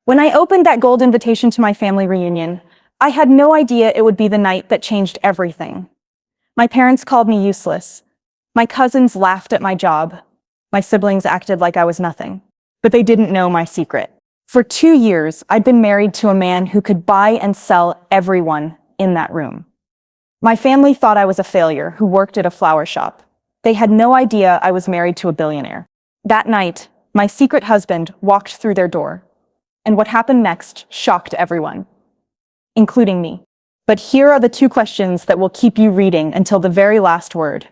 When I opened that gold invitation to my family reunion, I had no idea it would be the night that changed everything. My parents called me useless. My cousins laughed at my job. My siblings acted like I was nothing. But they didn't know my secret. For 2 years, I'd been married to a man who could buy and sell everyone in that room. My family thought I was a failure who worked at a flower shop. They had no idea I was married to a billionaire. That night, my secret husband walked through their door. And what happened next shocked everyone, including me. But here are the 2 questions that will keep you reading until the very last word.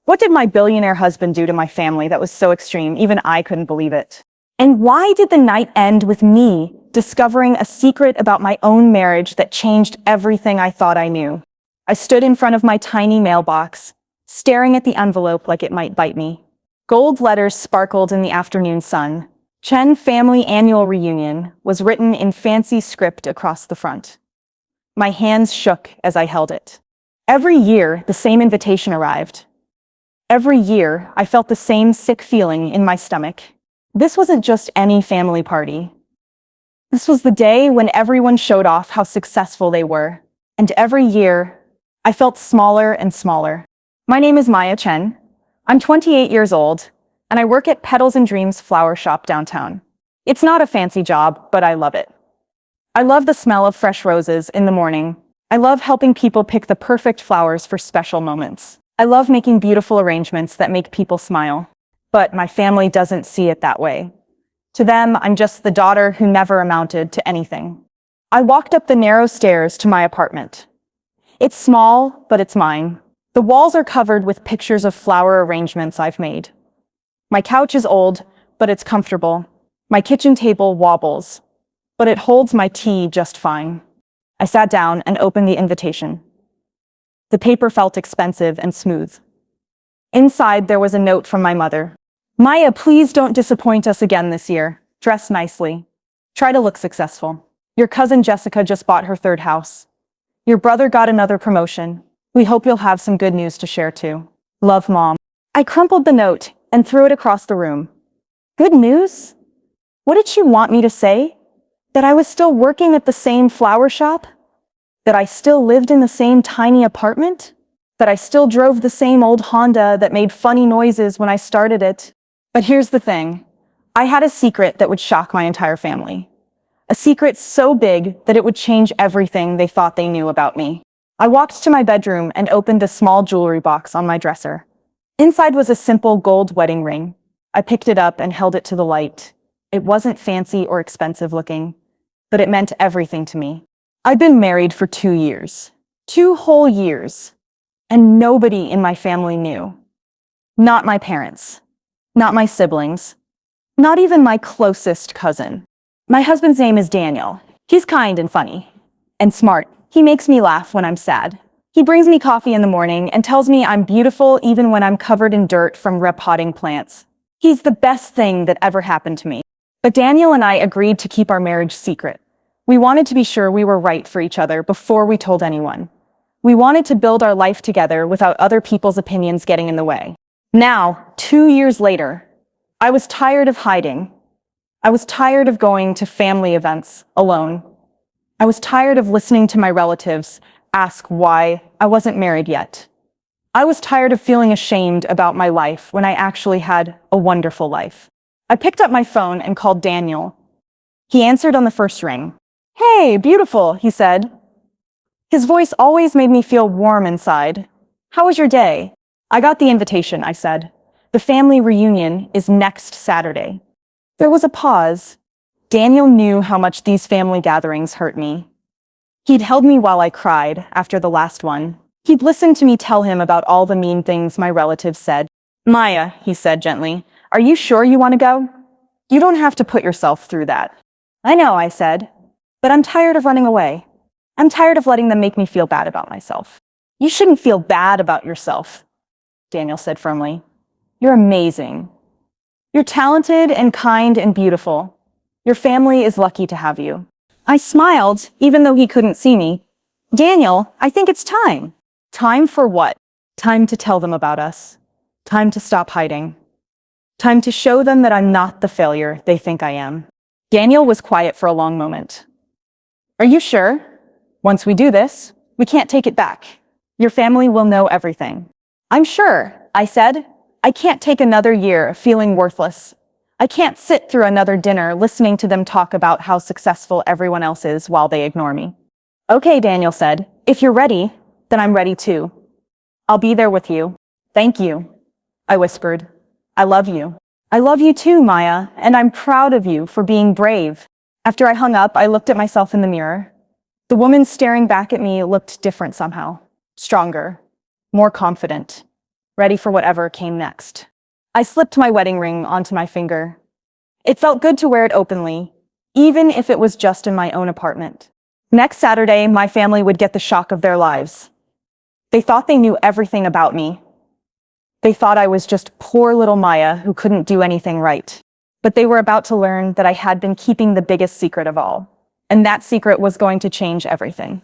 What did my billionaire husband do to my family that was so extreme, even I couldn't believe it? And why did the night end with me discovering a secret about my own marriage that changed everything I thought I knew? I stood in front of my tiny mailbox, staring at the envelope like it might bite me. Gold letters sparkled in the afternoon sun. Chen Family Annual Reunion was written in fancy script across the front. My hands shook as I held it. Every year, the same invitation arrived. Every year, I felt the same sick feeling in my stomach. This wasn't just any family party. This was the day when everyone showed off how successful they were. And every year, I felt smaller and smaller. My name is Maya Chen. I'm 28 years old, and I work at Petals and Dreams flower shop downtown. It's not a fancy job, but I love it. I love the smell of fresh roses in the morning. I love helping people pick the perfect flowers for special moments. I love making beautiful arrangements that make people smile. But my family doesn't see it that way. To them, I'm just the daughter who never amounted to anything. I walked up the narrow stairs to my apartment. It's small, but it's mine. The walls are covered with pictures of flower arrangements I've made. My couch is old, but it's comfortable. My kitchen table wobbles, but it holds my tea just fine. I sat down and opened the invitation. The paper felt expensive and smooth. Inside, there was a note from my mother. Maya, please don't disappoint us again this year. Dress nicely. Try to look successful. Your cousin Jessica just bought her 3rd house. Your brother got another promotion. We hope you'll have some good news to share too. Love, Mom. I crumpled the note and threw it across the room. Good news? What did she want me to say? That I was still working at the same flower shop? That I still lived in the same tiny apartment? That I still drove the same old Honda that made funny noises when I started it? But here's the thing. I had a secret that would shock my entire family. A secret so big that it would change everything they thought they knew about me. I walked to my bedroom and opened a small jewelry box on my dresser. Inside was a simple gold wedding ring. I picked it up and held it to the light. It wasn't fancy or expensive looking, but it meant everything to me. I'd been married for 2 years. 2 whole years. And nobody in my family knew. Not my parents. Not my siblings. Not even my closest cousin. My husband's name is Daniel. He's kind and funny. And smart. He makes me laugh when I'm sad. He brings me coffee in the morning and tells me I'm beautiful even when I'm covered in dirt from repotting plants. He's the best thing that ever happened to me. But Daniel and I agreed to keep our marriage secret. We wanted to be sure we were right for each other before we told anyone. We wanted to build our life together without other people's opinions getting in the way. Now, 2 years later, I was tired of hiding. I was tired of going to family events alone. I was tired of listening to my relatives ask why I wasn't married yet. I was tired of feeling ashamed about my life when I actually had a wonderful life. I picked up my phone and called Daniel. He answered on the first ring. "Hey, beautiful," he said. His voice always made me feel warm inside. "How was your day?" "I got the invitation," I said. "The family reunion is next Saturday." There was a pause. Daniel knew how much these family gatherings hurt me. He'd held me while I cried after the last one. He'd listened to me tell him about all the mean things my relatives said. "Maya," he said gently, "are you sure you want to go? You don't have to put yourself through that." "I know," I said, "but I'm tired of running away. I'm tired of letting them make me feel bad about myself." "You shouldn't feel bad about yourself," Daniel said firmly. "You're amazing. You're talented and kind and beautiful. Your family is lucky to have you." I smiled, even though he couldn't see me. "Daniel, I think it's time." "Time for what?" "Time to tell them about us. Time to stop hiding. Time to show them that I'm not the failure they think I am." Daniel was quiet for a long moment. Are you sure? Once we do this, we can't take it back. Your family will know everything. I'm sure, I said. I can't take another year feeling worthless. I can't sit through another dinner listening to them talk about how successful everyone else is while they ignore me. Okay, Daniel said. If you're ready, then I'm ready too. I'll be there with you. Thank you, I whispered. I love you. I love you too, Maya, and I'm proud of you for being brave. After I hung up, I looked at myself in the mirror. The woman staring back at me looked different somehow. Stronger, more confident, ready for whatever came next. I slipped my wedding ring onto my finger. It felt good to wear it openly, even if it was just in my own apartment. Next Saturday, my family would get the shock of their lives. They thought they knew everything about me. They thought I was just poor little Maya who couldn't do anything right. But they were about to learn that I had been keeping the biggest secret of all. And that secret was going to change everything.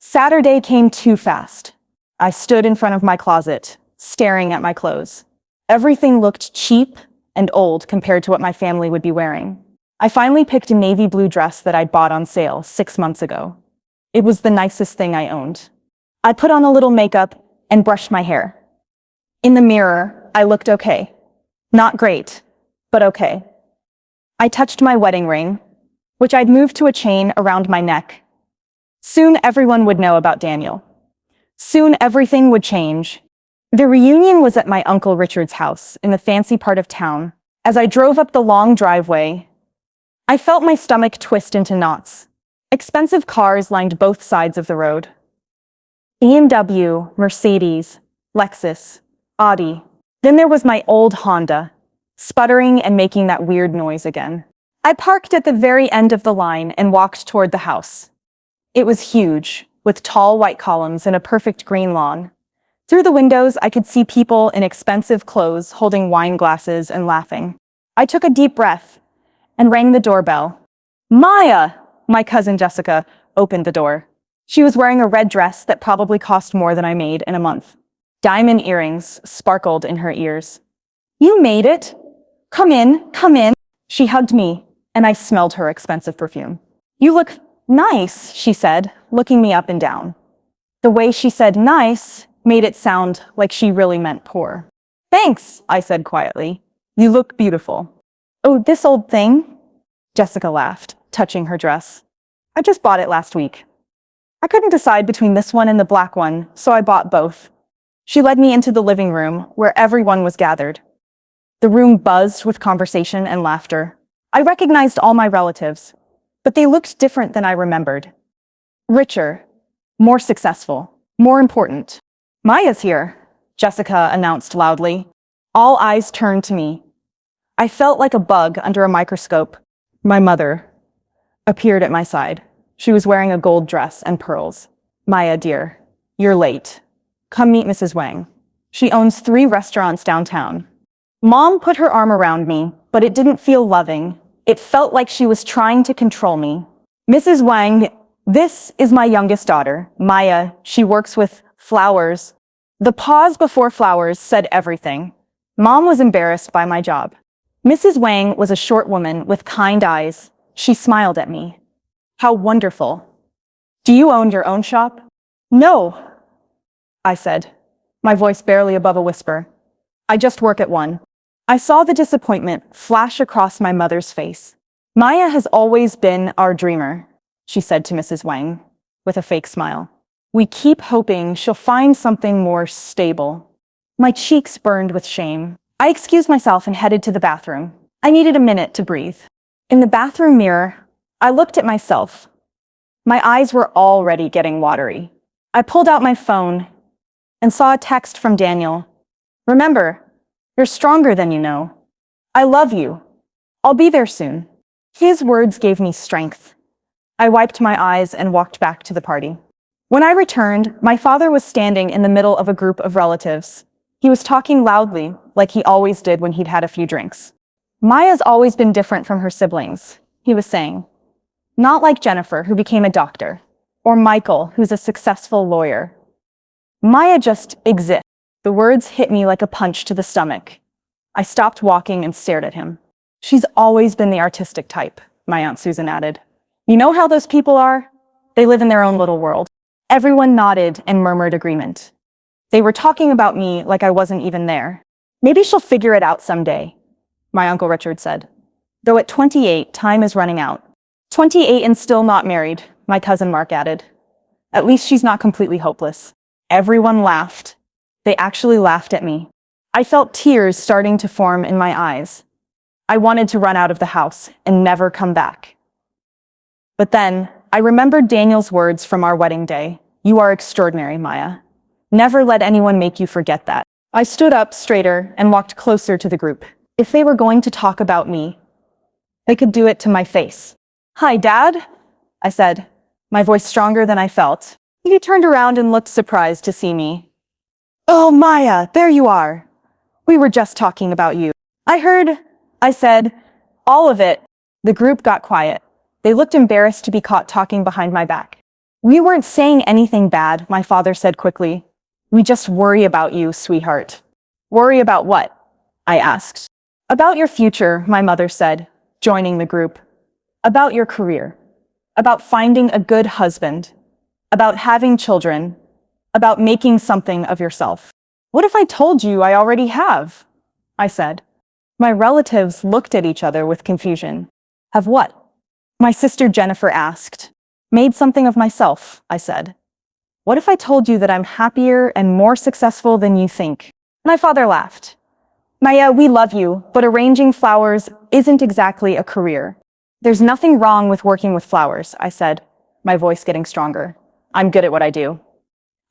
Saturday came too fast. I stood in front of my closet, staring at my clothes. Everything looked cheap and old compared to what my family would be wearing. I finally picked a navy blue dress that I'd bought on sale 6 months ago. It was the nicest thing I owned. I put on a little makeup and brushed my hair. In the mirror, I looked okay. Not great, but okay. I touched my wedding ring, which I'd moved to a chain around my neck. Soon everyone would know about Daniel. Soon everything would change. The reunion was at my Uncle Richard's house in the fancy part of town. As I drove up the long driveway, I felt my stomach twist into knots. Expensive cars lined both sides of the road. BMW, Mercedes, Lexus, Audi. Then there was my old Honda, sputtering and making that weird noise again. I parked at the very end of the line and walked toward the house. It was huge, with tall white columns and a perfect green lawn. Through the windows, I could see people in expensive clothes holding wine glasses and laughing. I took a deep breath and rang the doorbell. Maya! My cousin Jessica opened the door. She was wearing a red dress that probably cost more than I made in a month. Diamond earrings sparkled in her ears. You made it! Come in, come in. She hugged me, and I smelled her expensive perfume. You look nice, she said, looking me up and down. The way she said nice made it sound like she really meant poor. Thanks, I said quietly. You look beautiful. Oh, this old thing? Jessica laughed, touching her dress. I just bought it last week. I couldn't decide between this one and the black one, so I bought both. She led me into the living room, where everyone was gathered. The room buzzed with conversation and laughter. I recognized all my relatives, but they looked different than I remembered. Richer, more successful, more important. Maya's here, Jessica announced loudly. All eyes turned to me. I felt like a bug under a microscope. My mother appeared at my side. She was wearing a gold dress and pearls. Maya, dear, you're late. Come meet Mrs. Wang. She owns 3 restaurants downtown. Mom put her arm around me, but it didn't feel loving. It felt like she was trying to control me. Mrs. Wang, this is my youngest daughter, Maya. She works with flowers. The pause before flowers said everything. Mom was embarrassed by my job. Mrs. Wang was a short woman with kind eyes. She smiled at me. How wonderful. Do you own your own shop? No, I said, my voice barely above a whisper. I just work at one. I saw the disappointment flash across my mother's face. Maya has always been our dreamer, she said to Mrs. Wang, with a fake smile. We keep hoping she'll find something more stable. My cheeks burned with shame. I excused myself and headed to the bathroom. I needed a minute to breathe. In the bathroom mirror, I looked at myself. My eyes were already getting watery. I pulled out my phone and saw a text from Daniel. Remember, you're stronger than you know. I love you. I'll be there soon. His words gave me strength. I wiped my eyes and walked back to the party. When I returned, my father was standing in the middle of a group of relatives. He was talking loudly, like he always did when he'd had a few drinks. Maya's always been different from her siblings, he was saying. Not like Jennifer, who became a doctor, or Michael, who's a successful lawyer. Maya just exists. The words hit me like a punch to the stomach. I stopped walking and stared at him. She's always been the artistic type. my Aunt Susan added. You know how those people are? They live in their own little world. Everyone nodded and murmured agreement. They were talking about me like I wasn't even there. Maybe she'll figure it out someday, my Uncle Richard said. Though at 28, time is running out. 28 and still not married, my cousin Mark added. At least she's not completely hopeless. Everyone laughed. They actually laughed at me. I felt tears starting to form in my eyes. I wanted to run out of the house and never come back. But then, I remembered Daniel's words from our wedding day. You are extraordinary, Maya. Never let anyone make you forget that. I stood up straighter and walked closer to the group. If they were going to talk about me, they could do it to my face. Hi, Dad, I said, my voice stronger than I felt. He turned around and looked surprised to see me. Oh, Maya, there you are. We were just talking about you. I heard, I said, all of it. The group got quiet. They looked embarrassed to be caught talking behind my back. We weren't saying anything bad, my father said quickly. We just worry about you, sweetheart. Worry about what? I asked. About your future, my mother said, joining the group. About your career. About finding a good husband. About having children. About making something of yourself. What if I told you I already have? I said. My relatives looked at each other with confusion. Have what? My sister Jennifer asked. Made something of myself, I said. What if I told you that I'm happier and more successful than you think? My father laughed. Maya, we love you, but arranging flowers isn't exactly a career. There's nothing wrong with working with flowers, I said, my voice getting stronger. I'm good at what I do.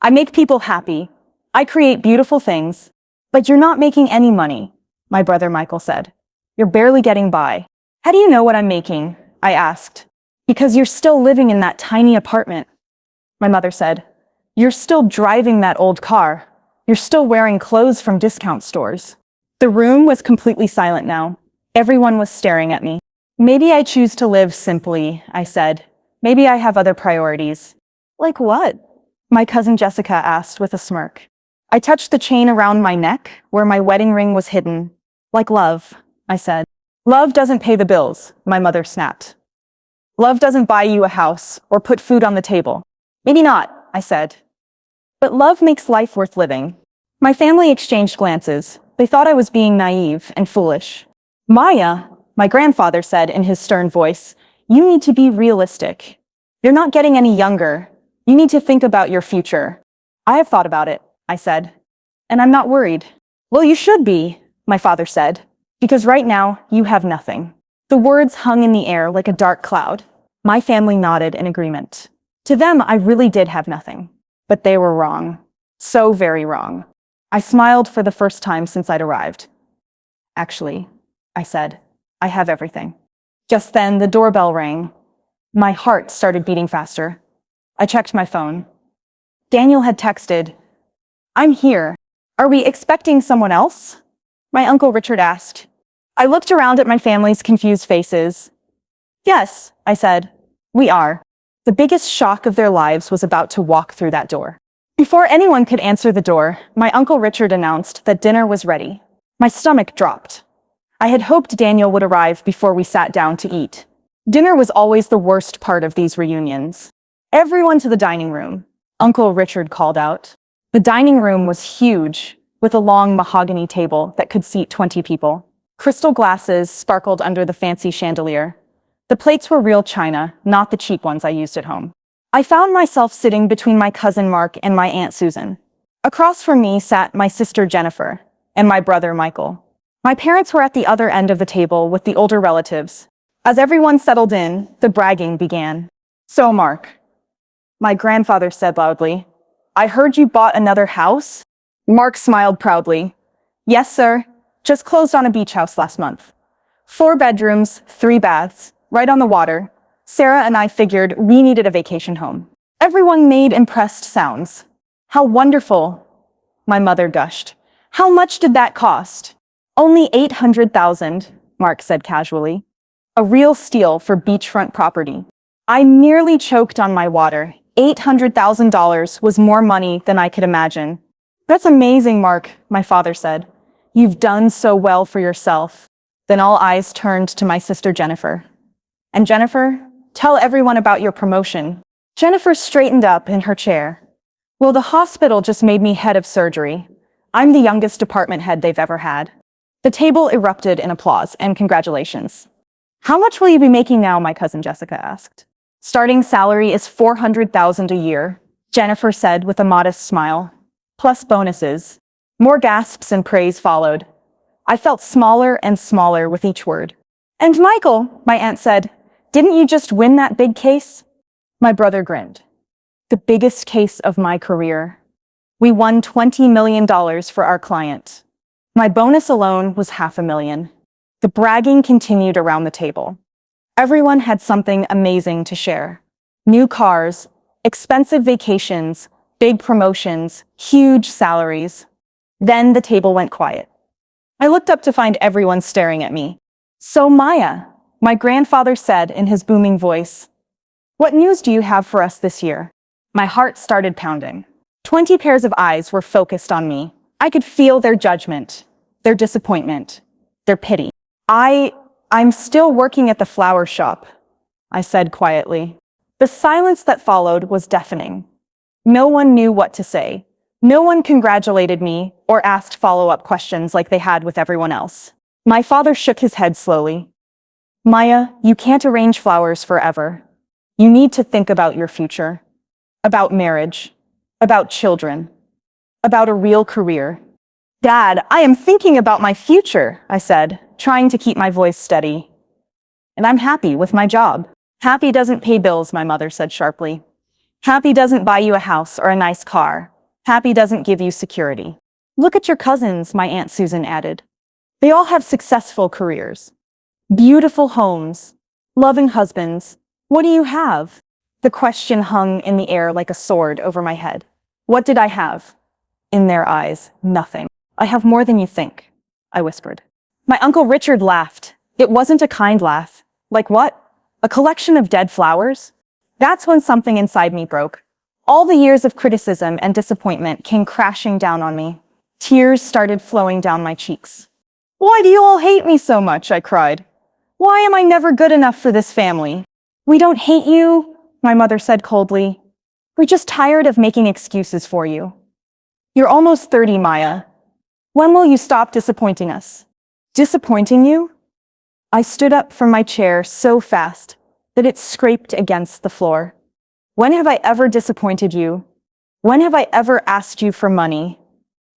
I make people happy. I create beautiful things. But you're not making any money, my brother Michael said. You're barely getting by. How do you know what I'm making? I asked. Because you're still living in that tiny apartment. My mother said. You're still driving that old car. You're still wearing clothes from discount stores. The room was completely silent now. Everyone was staring at me. Maybe I choose to live simply, I said. Maybe I have other priorities. Like what? My cousin Jessica asked with a smirk. I touched the chain around my neck where my wedding ring was hidden. Like love, I said. Love doesn't pay the bills, my mother snapped. Love doesn't buy you a house or put food on the table. Maybe not, I said. But love makes life worth living. My family exchanged glances. They thought I was being naive and foolish. Maya, my grandfather said in his stern voice, you need to be realistic. You're not getting any younger. You need to think about your future. I have thought about it, I said. And I'm not worried. Well, you should be, my father said, because right now you have nothing. The words hung in the air like a dark cloud. My family nodded in agreement. To them, I really did have nothing. But they were wrong. So very wrong. I smiled for the first time since I'd arrived. Actually, I said, I have everything. Just then, the doorbell rang. My heart started beating faster. I checked my phone. Daniel had texted, I'm here. Are we expecting someone else? My Uncle Richard asked. I looked around at my family's confused faces. Yes, I said, we are. The biggest shock of their lives was about to walk through that door. Before anyone could answer the door, my Uncle Richard announced that dinner was ready. My stomach dropped. I had hoped Daniel would arrive before we sat down to eat. Dinner was always the worst part of these reunions. Everyone to the dining room, Uncle Richard called out. The dining room was huge, with a long mahogany table that could seat 20 people. Crystal glasses sparkled under the fancy chandelier. The plates were real china, not the cheap ones I used at home. I found myself sitting between my cousin Mark and my Aunt Susan. Across from me sat my sister Jennifer and my brother Michael. My parents were at the other end of the table with the older relatives. As everyone settled in, the bragging began. So, Mark, my grandfather said loudly, I heard you bought another house? Mark smiled proudly. Yes, sir. Just closed on a beach house last month. 4 bedrooms, 3 baths, right on the water. Sarah and I figured we needed a vacation home. Everyone made impressed sounds. How wonderful, my mother gushed. How much did that cost? Only $800,000, Mark said casually. A real steal for beachfront property. I nearly choked on my water. $800,000 was more money than I could imagine. That's amazing, Mark, my father said. You've done so well for yourself. Then all eyes turned to my sister Jennifer. And Jennifer, tell everyone about your promotion. Jennifer straightened up in her chair. Well, the hospital just made me head of surgery. I'm the youngest department head they've ever had. The table erupted in applause and congratulations. How much will you be making now? My cousin Jessica asked. Starting salary is $400,000 a year, Jennifer said with a modest smile. Plus bonuses. More gasps and praise followed. I felt smaller and smaller with each word. And Michael, my aunt said, didn't you just win that big case? My brother grinned. The biggest case of my career. We won $20 million for our client. My bonus alone was $500,000. The bragging continued around the table. Everyone had something amazing to share. New cars, expensive vacations, big promotions, huge salaries. Then the table went quiet. I looked up to find everyone staring at me. So Maya, my grandfather said in his booming voice, what news do you have for us this year? My heart started pounding. 20 pairs of eyes were focused on me. I could feel their judgment, their disappointment, their pity. I'm still working at the flower shop, I said quietly. The silence that followed was deafening. No one knew what to say. No one congratulated me or asked follow-up questions like they had with everyone else. My father shook his head slowly. Maya, you can't arrange flowers forever. You need to think about your future, about marriage, about children, about a real career. Dad, I am thinking about my future, I said, trying to keep my voice steady. And I'm happy with my job. Happy doesn't pay bills, my mother said sharply. Happy doesn't buy you a house or a nice car. Happy doesn't give you security. Look at your cousins, my Aunt Susan added. They all have successful careers. Beautiful homes. Loving husbands. What do you have? The question hung in the air like a sword over my head. What did I have? In their eyes, nothing. I have more than you think, I whispered. My Uncle Richard laughed. It wasn't a kind laugh. Like what? A collection of dead flowers? That's when something inside me broke. All the years of criticism and disappointment came crashing down on me. Tears started flowing down my cheeks. Why do you all hate me so much? I cried. Why am I never good enough for this family? We don't hate you, my mother said coldly. We're just tired of making excuses for you. You're almost 30, Maya. When will you stop disappointing us? Disappointing you? I stood up from my chair so fast that it scraped against the floor. When have I ever disappointed you? When have I ever asked you for money?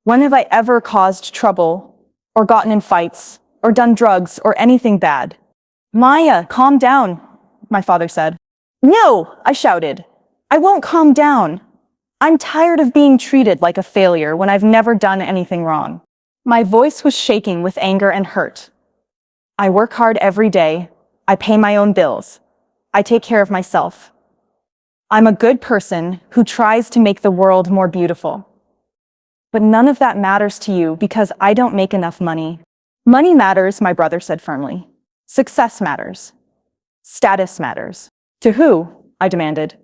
When have I ever caused trouble, or gotten in fights, or done drugs, or anything bad? Maya, calm down, my father said. No, I shouted. I won't calm down. I'm tired of being treated like a failure when I've never done anything wrong. My voice was shaking with anger and hurt. I work hard every day. I pay my own bills. I take care of myself. I'm a good person who tries to make the world more beautiful. But none of that matters to you because I don't make enough money. Money matters, my brother said firmly. Success matters. Status matters. To who? I demanded.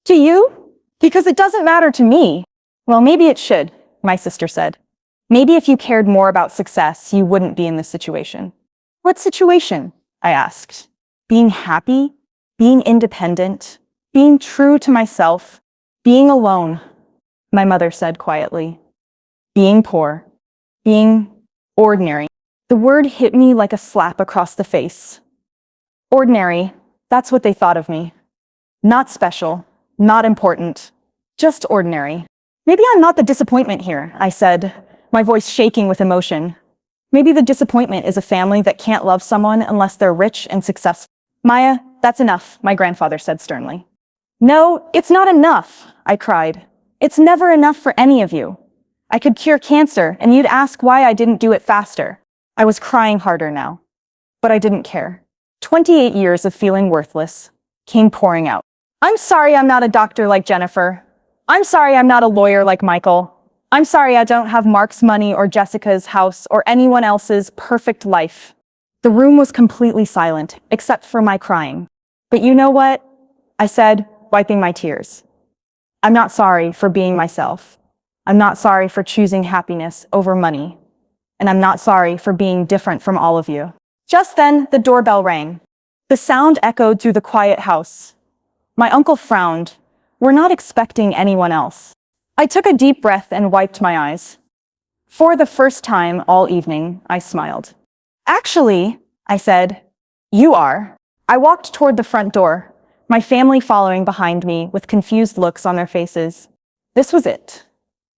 To you? Because it doesn't matter to me. Well, maybe it should, my sister said. Maybe if you cared more about success, you wouldn't be in this situation. What situation? I asked. Being happy? Being independent? Being true to myself? Being alone? My mother said quietly. Being poor. Being ordinary. The word hit me like a slap across the face. Ordinary, that's what they thought of me. Not special, not important, just ordinary. Maybe I'm not the disappointment here, I said, my voice shaking with emotion. Maybe the disappointment is a family that can't love someone unless they're rich and successful. Maya, that's enough, my grandfather said sternly. No, it's not enough, I cried. It's never enough for any of you. I could cure cancer, and you'd ask why I didn't do it faster. I was crying harder now. But I didn't care. 28 years of feeling worthless came pouring out. I'm sorry I'm not a doctor like Jennifer. I'm sorry I'm not a lawyer like Michael. I'm sorry I don't have Mark's money or Jessica's house or anyone else's perfect life. The room was completely silent, except for my crying. But you know what? I said, wiping my tears. I'm not sorry for being myself. I'm not sorry for choosing happiness over money. And I'm not sorry for being different from all of you. Just then, the doorbell rang. The sound echoed through the quiet house. My uncle frowned. We're not expecting anyone else. I took a deep breath and wiped my eyes. For the first time all evening, I smiled. Actually, I said, you are. I walked toward the front door, my family following behind me with confused looks on their faces. This was it.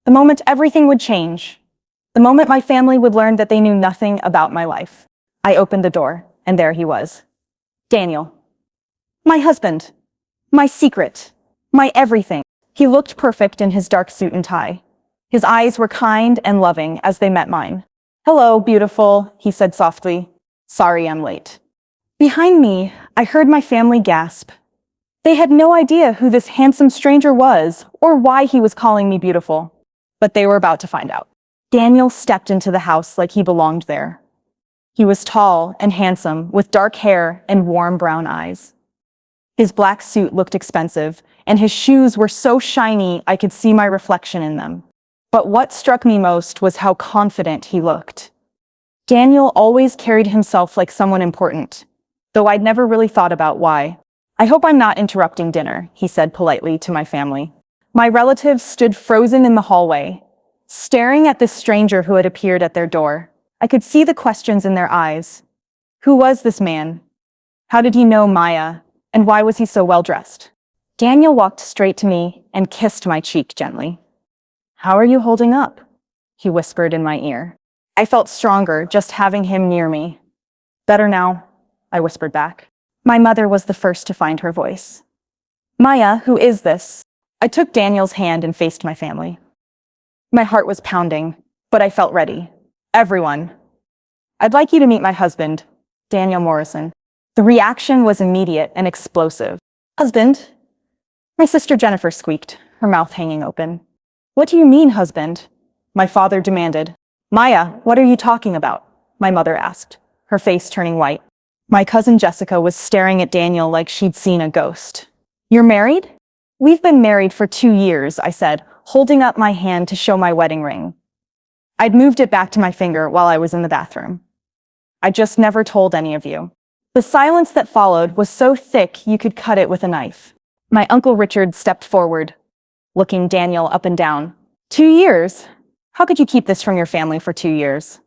The moment everything would change. The moment my family would learn that they knew nothing about my life. I opened the door, and there he was. Daniel. My husband. My secret. My everything. He looked perfect in his dark suit and tie. His eyes were kind and loving as they met mine. Hello, beautiful, he said softly. Sorry I'm late. Behind me, I heard my family gasp. They had no idea who this handsome stranger was or why he was calling me beautiful. But they were about to find out. Daniel stepped into the house like he belonged there. He was tall and handsome, with dark hair and warm brown eyes. His black suit looked expensive, and his shoes were so shiny I could see my reflection in them. But what struck me most was how confident he looked. Daniel always carried himself like someone important, though I'd never really thought about why. I hope I'm not interrupting dinner, he said politely to my family. My relatives stood frozen in the hallway, staring at this stranger who had appeared at their door. I could see the questions in their eyes. Who was this man? How did he know Maya? And why was he so well dressed? Daniel walked straight to me and kissed my cheek gently. How are you holding up? He whispered in my ear. I felt stronger just having him near me. Better now, I whispered back. My mother was the first to find her voice. Maya, who is this? I took Daniel's hand and faced my family. My heart was pounding, but I felt ready. Everyone. I'd like you to meet my husband, Daniel Morrison. The reaction was immediate and explosive. Husband? My sister Jennifer squeaked, her mouth hanging open. What do you mean, husband? My father demanded. Maya, what are you talking about? My mother asked, her face turning white. My cousin Jessica was staring at Daniel like she'd seen a ghost. You're married? We've been married for 2 years, I said, holding up my hand to show my wedding ring. I'd moved it back to my finger while I was in the bathroom. I just never told any of you. The silence that followed was so thick you could cut it with a knife. My Uncle Richard stepped forward, looking Daniel up and down. 2 years? How could you keep this from your family for 2 years?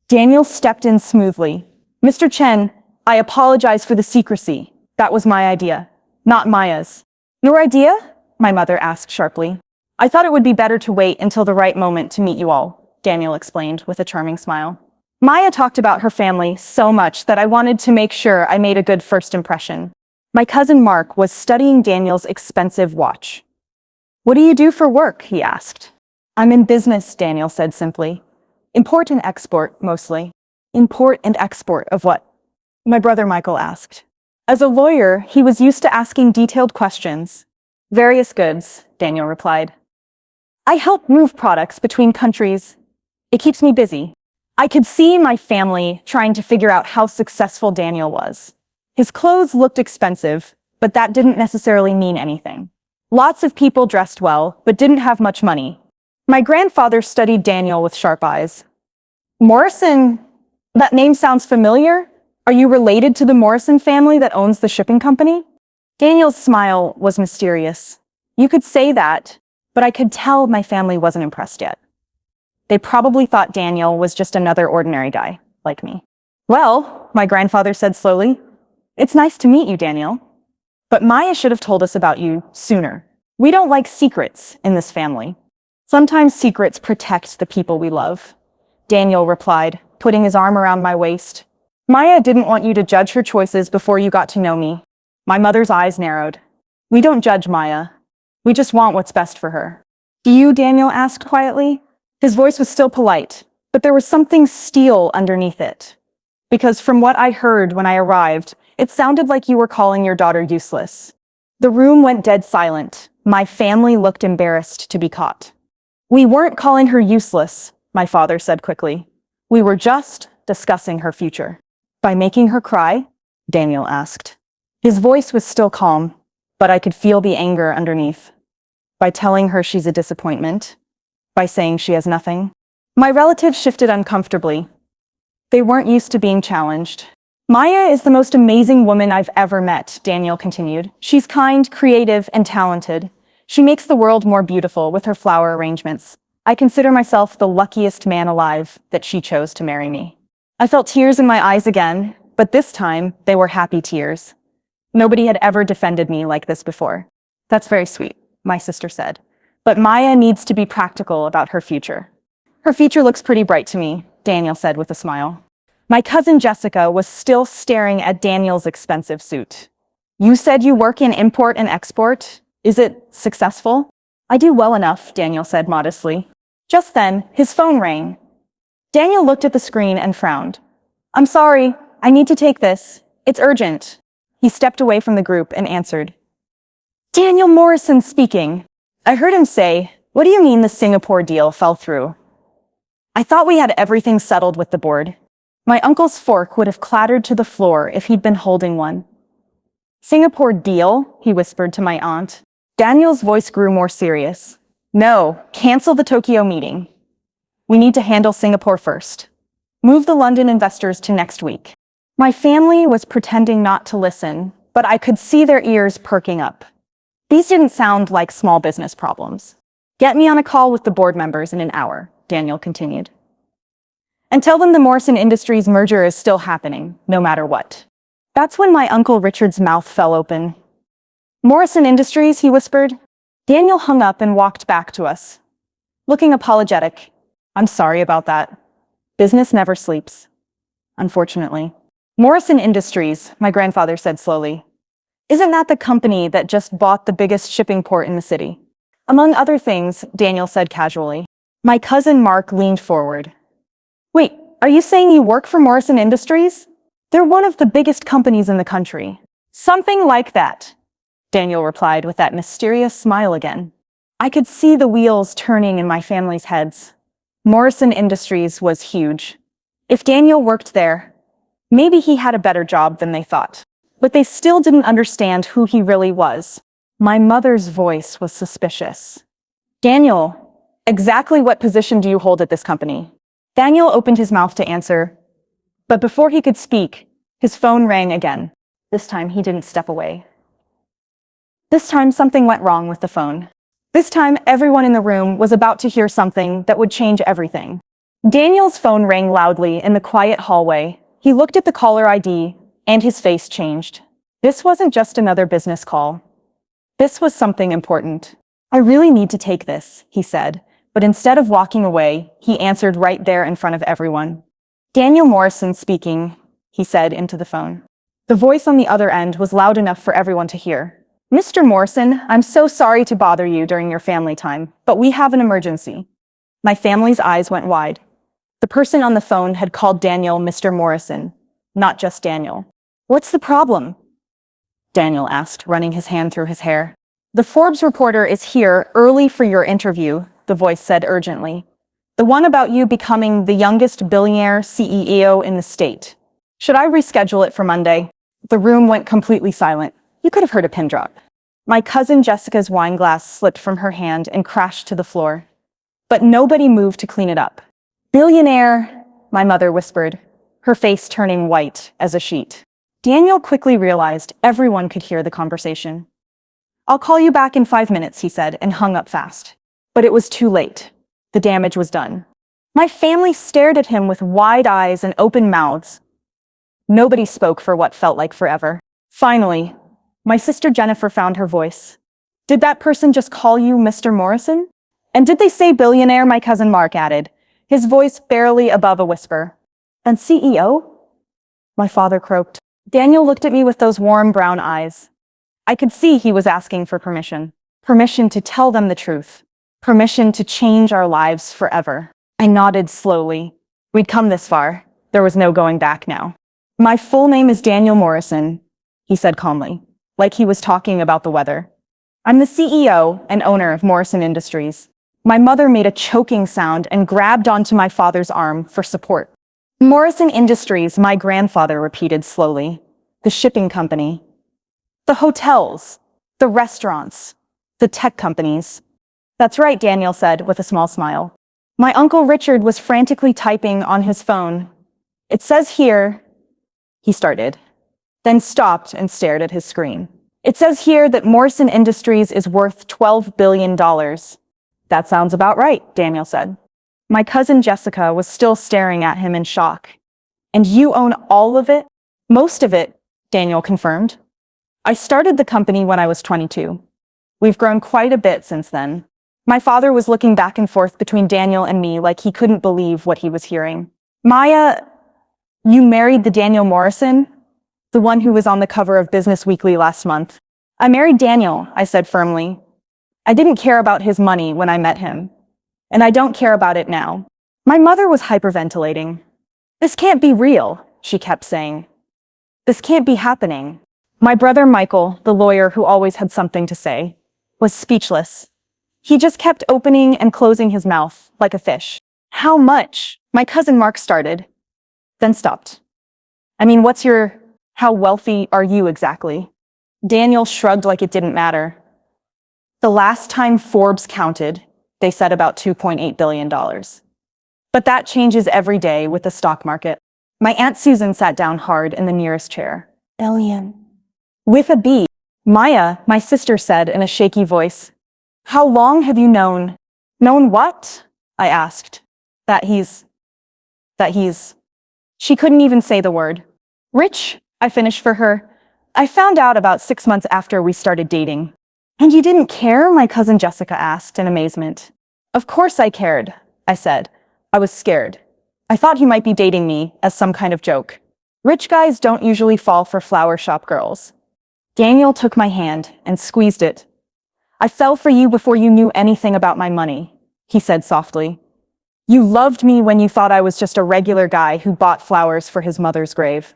Daniel stepped in smoothly. Mr. Chen, I apologize for the secrecy. That was my idea, not Maya's. Your idea? My mother asked sharply. I thought it would be better to wait until the right moment to meet you all, Daniel explained with a charming smile. Maya talked about her family so much that I wanted to make sure I made a good first impression. My cousin Mark was studying Daniel's expensive watch. What do you do for work? He asked. I'm in business, Daniel said simply. Import and export, mostly. Import and export of what? My brother Michael asked. As a lawyer, he was used to asking detailed questions. Various goods, Daniel replied. I help move products between countries. It keeps me busy. I could see my family trying to figure out how successful Daniel was. His clothes looked expensive, but that didn't necessarily mean anything. Lots of people dressed well, but didn't have much money. My grandfather studied Daniel with sharp eyes. Morrison, that name sounds familiar. Are you related to the Morrison family that owns the shipping company? Daniel's smile was mysterious. You could say that, but I could tell my family wasn't impressed yet. They probably thought Daniel was just another ordinary guy, like me. Well, my grandfather said slowly, it's nice to meet you, Daniel. But Maya should have told us about you sooner. We don't like secrets in this family. Sometimes secrets protect the people we love, Daniel replied, putting his arm around my waist. Maya didn't want you to judge her choices before you got to know me. My mother's eyes narrowed. We don't judge Maya. We just want what's best for her. Do you? Daniel asked quietly. His voice was still polite, but there was something steel underneath it. Because from what I heard when I arrived, it sounded like you were calling your daughter useless. The room went dead silent. My family looked embarrassed to be caught. We weren't calling her useless, my father said quickly. We were just discussing her future. By making her cry? Daniel asked. His voice was still calm, but I could feel the anger underneath. By telling her she's a disappointment? By saying she has nothing? My relatives shifted uncomfortably. They weren't used to being challenged. Maya is the most amazing woman I've ever met, Daniel continued. She's kind, creative, and talented. She makes the world more beautiful with her flower arrangements. I consider myself the luckiest man alive that she chose to marry me. I felt tears in my eyes again, but this time they were happy tears. Nobody had ever defended me like this before. That's very sweet, my sister said. But Maya needs to be practical about her future. Her future looks pretty bright to me, Daniel said with a smile. My cousin Jessica was still staring at Daniel's expensive suit. You said you work in import and export? Is it successful? I do well enough, Daniel said modestly. Just then, his phone rang. Daniel looked at the screen and frowned. I'm sorry, I need to take this. It's urgent. He stepped away from the group and answered. Daniel Morrison speaking. I heard him say, what do you mean the Singapore deal fell through? I thought we had everything settled with the board. My uncle's fork would have clattered to the floor if he'd been holding one. Singapore deal? He whispered to my aunt. Daniel's voice grew more serious. No, cancel the Tokyo meeting. We need to handle Singapore first. Move the London investors to next week. My family was pretending not to listen, but I could see their ears perking up. These didn't sound like small business problems. Get me on a call with the board members in an hour, Daniel continued. And tell them the Morrison Industries merger is still happening, no matter what. That's when my Uncle Richard's mouth fell open. Morrison Industries, he whispered. Daniel hung up and walked back to us, looking apologetic. I'm sorry about that. Business never sleeps, unfortunately. Morrison Industries, my grandfather said slowly. Isn't that the company that just bought the biggest shipping port in the city? Among other things, Daniel said casually. My cousin Mark leaned forward. Wait, are you saying you work for Morrison Industries? They're one of the biggest companies in the country. Something like that, Daniel replied with that mysterious smile again. I could see the wheels turning in my family's heads. Morrison Industries was huge. If Daniel worked there, maybe he had a better job than they thought. But they still didn't understand who he really was. My mother's voice was suspicious. Daniel, exactly what position do you hold at this company? Daniel opened his mouth to answer, but before he could speak, his phone rang again. This time he didn't step away. This time something went wrong with the phone. This time everyone in the room was about to hear something that would change everything. Daniel's phone rang loudly in the quiet hallway. He looked at the caller ID, and his face changed. This wasn't just another business call. This was something important. I really need to take this, he said, but instead of walking away, he answered right there in front of everyone. Daniel Morrison speaking, he said into the phone. The voice on the other end was loud enough for everyone to hear. Mr. Morrison, I'm so sorry to bother you during your family time, but we have an emergency. My family's eyes went wide. The person on the phone had called Daniel Mr. Morrison, not just Daniel. What's the problem? Daniel asked, running his hand through his hair. The Forbes reporter is here early for your interview, the voice said urgently. The one about you becoming the youngest billionaire CEO in the state. Should I reschedule it for Monday? The room went completely silent. You could have heard a pin drop. My cousin Jessica's wine glass slipped from her hand and crashed to the floor. But nobody moved to clean it up. Billionaire, my mother whispered, her face turning white as a sheet. Daniel quickly realized everyone could hear the conversation. I'll call you back in 5 minutes, he said, and hung up fast. But it was too late. The damage was done. My family stared at him with wide eyes and open mouths. Nobody spoke for what felt like forever. Finally, my sister Jennifer found her voice. Did that person just call you Mr. Morrison? And did they say billionaire? My cousin Mark added, his voice barely above a whisper. And CEO? My father croaked. Daniel looked at me with those warm brown eyes. I could see he was asking for permission. Permission to tell them the truth. Permission to change our lives forever. I nodded slowly. We'd come this far. There was no going back now. My full name is Daniel Morrison, he said calmly, like he was talking about the weather. I'm the CEO and owner of Morrison Industries. My mother made a choking sound and grabbed onto my father's arm for support. Morrison Industries, my grandfather repeated slowly. The shipping company. The hotels. The restaurants. The tech companies. That's right, Daniel said with a small smile. My Uncle Richard was frantically typing on his phone. It says here, he started, then stopped and stared at his screen. It says here that Morrison Industries is worth $12 billion. That sounds about right, Daniel said. My cousin Jessica was still staring at him in shock. And you own all of it? Most of it, Daniel confirmed. I started the company when I was 22. We've grown quite a bit since then. My father was looking back and forth between Daniel and me like he couldn't believe what he was hearing. Maya, you married the Daniel Morrison? The one who was on the cover of Business Weekly last month. I married Daniel, I said firmly. I didn't care about his money when I met him. And I don't care about it now. My mother was hyperventilating. This can't be real, she kept saying. This can't be happening. My brother Michael, the lawyer who always had something to say, was speechless. He just kept opening and closing his mouth like a fish. How much? My cousin Mark started, then stopped. I mean, how wealthy are you exactly? Daniel shrugged like it didn't matter. The last time Forbes counted, they said about $2.8 billion. But that changes every day with the stock market. My Aunt Susan sat down hard in the nearest chair. Billion. With a B. Maya, my sister said in a shaky voice. How long have you known? Known what? I asked. That he's. She couldn't even say the word. Rich, I finished for her. I found out about 6 months after we started dating. And you didn't care? My cousin Jessica asked in amazement. Of course I cared, I said. I was scared. I thought he might be dating me as some kind of joke. Rich guys don't usually fall for flower shop girls. Daniel took my hand and squeezed it. I fell for you before you knew anything about my money, he said softly. You loved me when you thought I was just a regular guy who bought flowers for his mother's grave.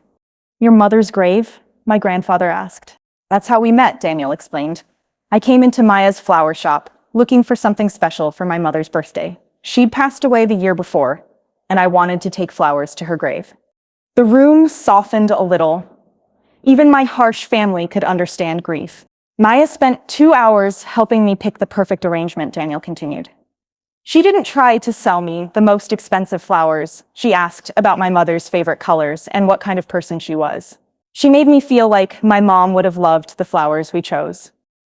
Your mother's grave? My grandfather asked. That's how we met, Daniel explained. I came into Maya's flower shop, looking for something special for my mother's birthday. She'd passed away the year before, and I wanted to take flowers to her grave. The room softened a little. Even my harsh family could understand grief. Maya spent 2 hours helping me pick the perfect arrangement, Daniel continued. She didn't try to sell me the most expensive flowers. She asked about my mother's favorite colors and what kind of person she was. She made me feel like my mom would have loved the flowers we chose.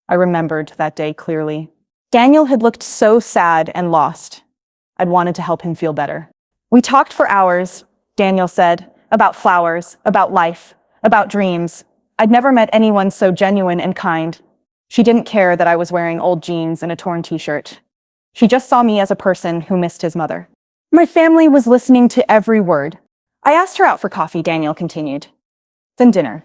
I remembered that day clearly. Daniel had looked so sad and lost. I'd wanted to help him feel better. We talked for hours, Daniel said, about flowers, about life, about dreams. I'd never met anyone so genuine and kind. She didn't care that I was wearing old jeans and a torn t-shirt. She just saw me as a person who missed his mother. My family was listening to every word. I asked her out for coffee, Daniel continued. Then dinner.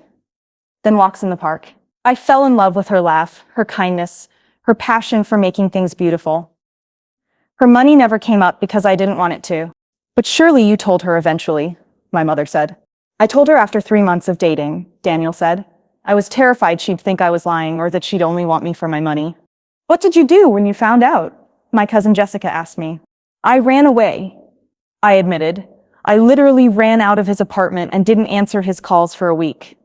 Then walks in the park. I fell in love with her laugh, her kindness, her passion for making things beautiful. Her money never came up because I didn't want it to. But surely you told her eventually, my mother said. I told her after 3 months of dating, Daniel said. I was terrified she'd think I was lying or that she'd only want me for my money. What did you do when you found out? My cousin Jessica asked me. I ran away, I admitted. I literally ran out of his apartment and didn't answer his calls for a week.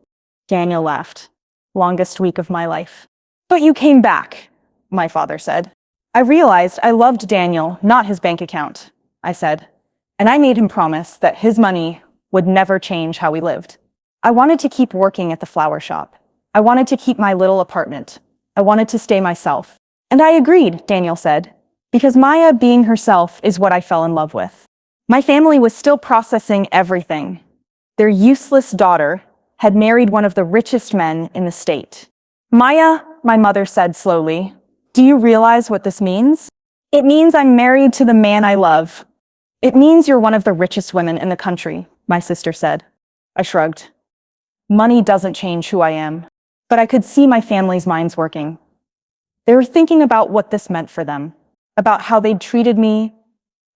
Daniel laughed. Longest week of my life. But you came back, my father said. I realized I loved Daniel, not his bank account, I said. And I made him promise that his money would never change how we lived. I wanted to keep working at the flower shop. I wanted to keep my little apartment. I wanted to stay myself. And I agreed, Daniel said, because Maya being herself is what I fell in love with. My family was still processing everything. Their useless daughter had married one of the richest men in the state. Maya, my mother said slowly, do you realize what this means? It means I'm married to the man I love. It means you're one of the richest women in the country, my sister said. I shrugged. Money doesn't change who I am, but I could see my family's minds working. They were thinking about what this meant for them, about how they'd treated me,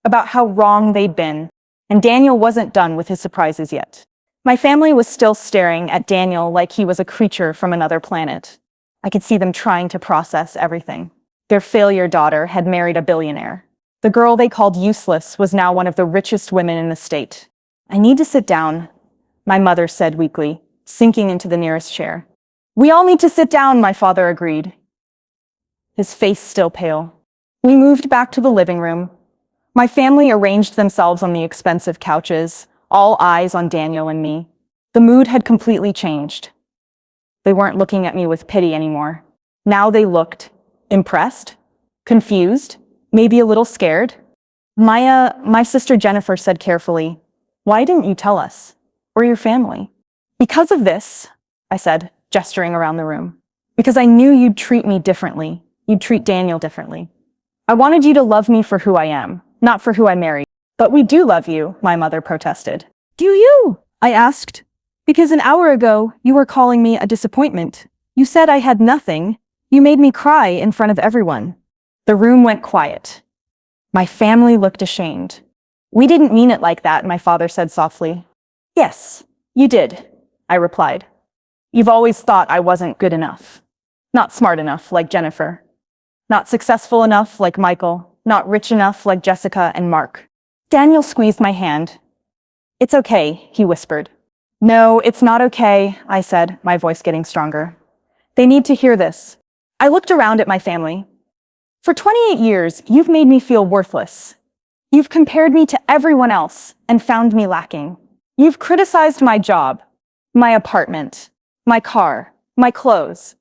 about how wrong they'd been, and Daniel wasn't done with his surprises yet. My family was still staring at Daniel like he was a creature from another planet. I could see them trying to process everything. Their failure daughter had married a billionaire. The girl they called useless was now one of the richest women in the state. I need to sit down, my mother said weakly, sinking into the nearest chair. We all need to sit down, my father agreed, his face still pale. We moved back to the living room. My family arranged themselves on the expensive couches, all eyes on Daniel and me. The mood had completely changed. They weren't looking at me with pity anymore. Now they looked impressed, confused, maybe a little scared. My sister Jennifer said carefully, "Why didn't you tell us? We're your family." "Because of this," I said, gesturing around the room. "Because I knew you'd treat me differently. You'd treat Daniel differently. I wanted you to love me for who I am, not for who I married." "But we do love you," my mother protested. "Do you?" I asked. "Because an hour ago, you were calling me a disappointment. You said I had nothing. You made me cry in front of everyone." The room went quiet. My family looked ashamed. "We didn't mean it like that," my father said softly. "Yes, you did," I replied. "You've always thought I wasn't good enough. Not smart enough like Jennifer. Not successful enough like Michael. Not rich enough like Jessica and Mark." Daniel squeezed my hand. "It's okay," he whispered. "No, it's not okay," I said, my voice getting stronger. "They need to hear this." I looked around at my family. "For 28 years, you've made me feel worthless. You've compared me to everyone else and found me lacking. You've criticized my job, my apartment, my car, my clothes,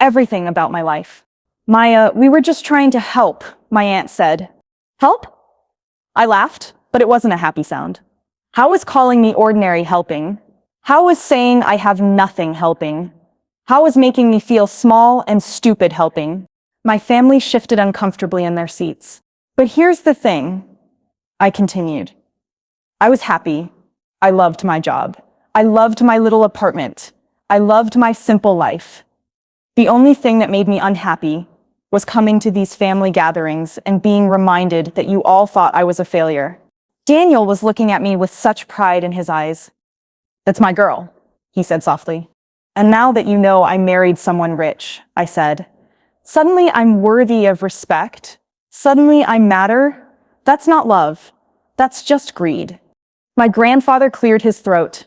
everything about my life." "Maya, we were just trying to help," my aunt said. "Help?" I laughed, but it wasn't a happy sound. How was calling me ordinary helping? How was saying I have nothing helping? How was making me feel small and stupid helping? My family shifted uncomfortably in their seats. "But here's the thing," I continued. "I was happy. I loved my job. I loved my little apartment. I loved my simple life. The only thing that made me unhappy was coming to these family gatherings and being reminded that you all thought I was a failure." Daniel was looking at me with such pride in his eyes. "That's my girl," he said softly. "And now that you know I married someone rich," I said, "suddenly I'm worthy of respect. Suddenly I matter. That's not love. That's just greed." My grandfather cleared his throat.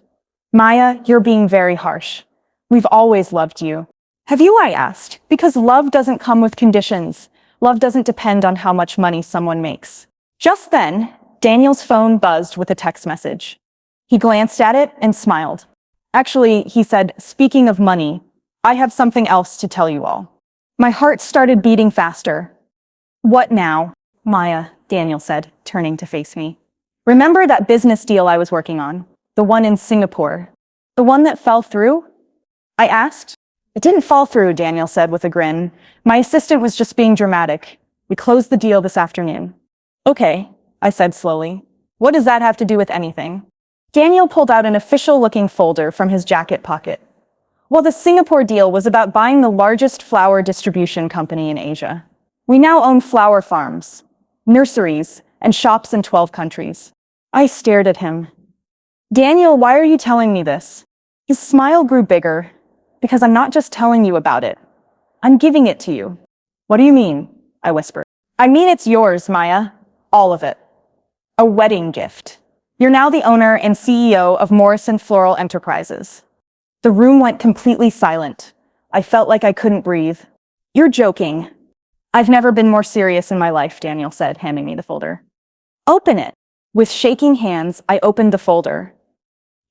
"Maya, you're being very harsh. We've always loved you." "Have you?" I asked, "because love doesn't come with conditions. Love doesn't depend on how much money someone makes." Just then, Daniel's phone buzzed with a text message. He glanced at it and smiled. "Actually," he said, "speaking of money, I have something else to tell you all." My heart started beating faster. "What now?" "Maya," Daniel said, turning to face me. "Remember that business deal I was working on? The one in Singapore? The one that fell through?" I asked. "It didn't fall through," Daniel said with a grin. "My assistant was just being dramatic. We closed the deal this afternoon." "Okay," I said slowly. "What does that have to do with anything?" Daniel pulled out an official-looking folder from his jacket pocket. "Well, the Singapore deal was about buying the largest flower distribution company in Asia. We now own flower farms, nurseries, and shops in 12 countries." I stared at him. "Daniel, why are you telling me this?" His smile grew bigger. "Because I'm not just telling you about it. I'm giving it to you." "What do you mean?" I whispered. "I mean it's yours, Maya. All of it. A wedding gift. You're now the owner and CEO of Morrison Floral Enterprises." The room went completely silent. I felt like I couldn't breathe. "You're joking." "I've never been more serious in my life," Daniel said, handing me the folder. "Open it." With shaking hands, I opened the folder.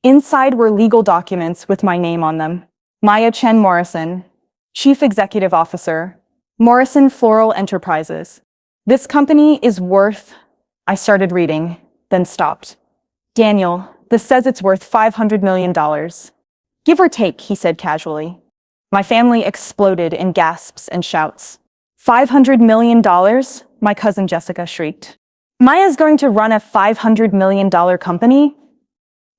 Inside were legal documents with my name on them. Maya Chen Morrison, Chief Executive Officer, Morrison Floral Enterprises. "This company is worth..." I started reading, then stopped. "Daniel, this says it's worth $500 million. Give or take," he said casually. My family exploded in gasps and shouts. $500 million? My cousin Jessica shrieked. "Maya's going to run a $500 million company?"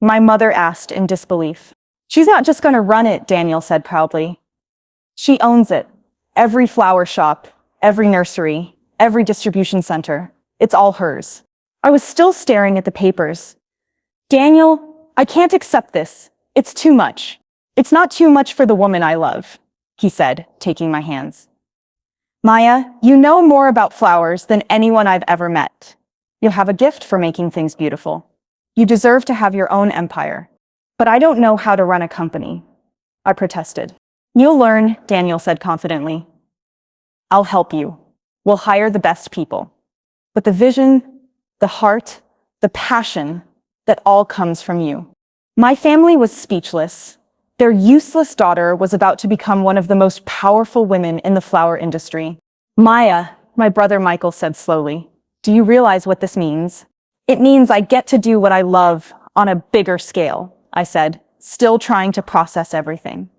My mother asked in disbelief. "She's not just going to run it," Daniel said proudly. "She owns it. Every flower shop, every nursery, every distribution center. It's all hers." I was still staring at the papers. "Daniel, I can't accept this. It's too much." "It's not too much for the woman I love," he said, taking my hands. "Maya, you know more about flowers than anyone I've ever met. You have a gift for making things beautiful. You deserve to have your own empire. But I don't know how to run a company," I protested. "You'll learn," Daniel said confidently. "I'll help you. We'll hire the best people. But the vision, the heart, the passion, that all comes from you." My family was speechless. Their useless daughter was about to become one of the most powerful women in the flower industry. Maya, my brother Michael said slowly, do you realize what this means? It means I get to do what I love on a bigger scale, I said, still trying to process everything.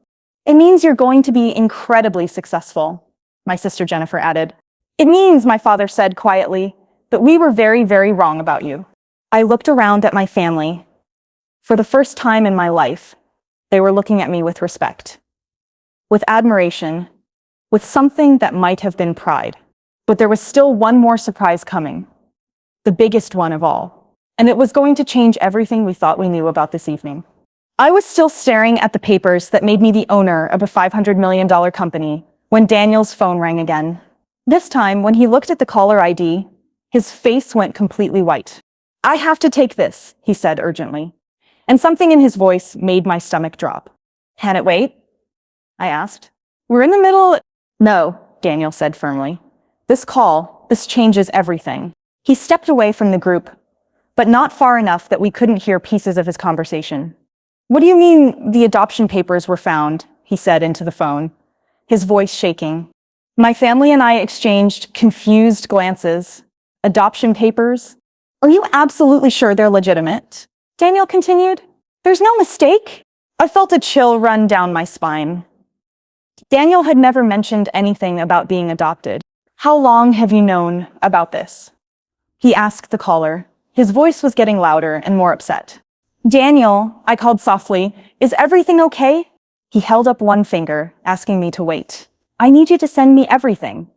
It means you're going to be incredibly successful, my sister Jennifer added. It means, my father said quietly, that we were very, very wrong about you. I looked around at my family. For the first time in my life, they were looking at me with respect, with admiration, with something that might have been pride. But there was still one more surprise coming, the biggest one of all, and it was going to change everything we thought we knew about this evening. I was still staring at the papers that made me the owner of a $500 million company when Daniel's phone rang again. This time, when he looked at the caller ID, his face went completely white. I have to take this, he said urgently, and something in his voice made my stomach drop. Can it wait? I asked. We're in the middle. No, Daniel said firmly. This changes everything. He stepped away from the group, but not far enough that we couldn't hear pieces of his conversation. What do you mean the adoption papers were found? He said into the phone, his voice shaking. My family and I exchanged confused glances. Adoption papers? Are you absolutely sure they're legitimate? Daniel continued. There's no mistake. I felt a chill run down my spine. Daniel had never mentioned anything about being adopted. How long have you known about this? He asked the caller. His voice was getting louder and more upset. Daniel, I called softly, is everything okay? He held up one finger, asking me to wait. I need you to send me everything.